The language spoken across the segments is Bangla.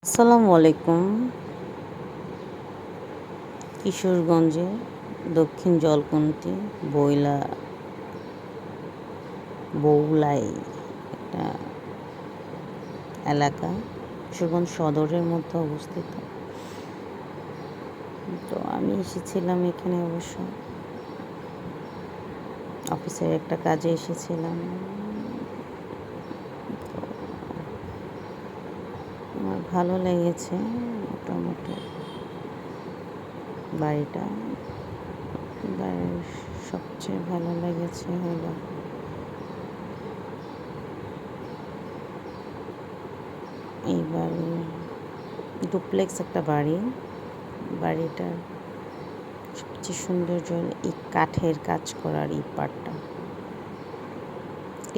আসসালামু আলাইকুম। কিশোরগঞ্জের দক্ষিণ জলকুন্টি বউলাই একটা এলাকা, কিশোরগঞ্জ সদরের মধ্যে অবস্থিত। তো আমি এসেছিলাম এখানে, অবশ্য অফিসের একটা কাজে এসেছিলাম। তো আমার ভালো লেগেছে মোটামুটি বাড়িটা। বাড়ির সবচেয়ে ভালো লেগেছে হলো এই বাড়ি ডুপ্লেক্স একটা বাড়ি। বাড়িটার সবচেয়ে সৌন্দর্য হলো এই কাঠের কাজ করার এই পার্টটা,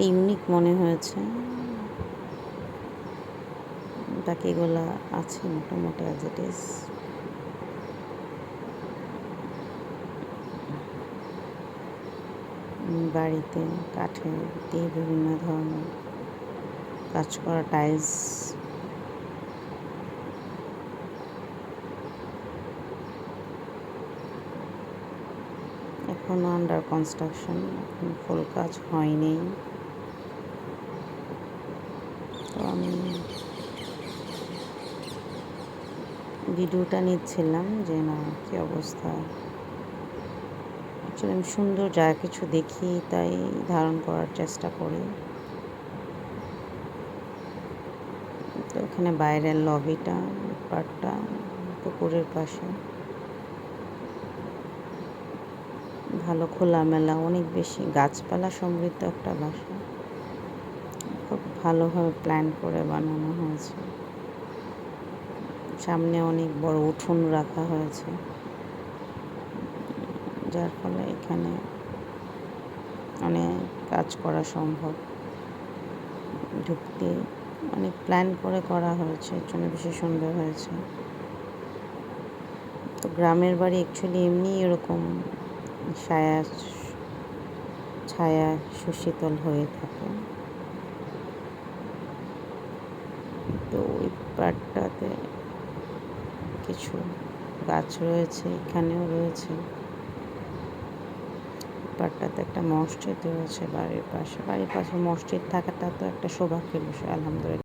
ইউনিক মনে হয়েছে। বাকিগুলো আছে মোটামুটি অ্যাজ ইট ইজ। বাড়িতে কাঠের দিয়ে বিভিন্ন ধরনের কাজ করা টাইলস, এখনও আন্ডার কনস্ট্রাকশন, এখন ফুল কাজ হয়নি। তো আমি ভিডিওটা নিচ্ছিলাম যে না কী অবস্থা। অ্যাকচুয়ালি আমি সুন্দর যা কিছু দেখি তাই ধারণ করার চেষ্টা করি। তো এখানে বাইরের লবিটা, পার্কটা পুকুরের পাশে, ভালো খোলামেলা, অনেক বেশি গাছপালা সমৃদ্ধ একটা বাসা। খুব ভালোভাবে প্ল্যান করে বানানো হয়েছে। সামনে অনেক বড় উঠোন রাখা হয়েছে, যার ফলে এখানে অনেক কাজ করা সম্ভব। ঢুকতে অনেক প্ল্যান করে করা হয়েছে, এর জন্য বেশি সুন্দর হয়েছে। তো গ্রামের বাড়ি অ্যাকচুয়ালি এমনি এরকম ছায়া সুশীতল হয়ে থাকে। তো ওই পার্কটাতে কিছু গাছ রয়েছে, এখানেও রয়েছে। পার্কটাতে একটা মসজিদ রয়েছে বাড়ির পাশে। বাড়ির পাশে মসজিদ থাকাটা তো একটা সৌভাগ্যের বিষয়, আলহামদুলিল্লাহ।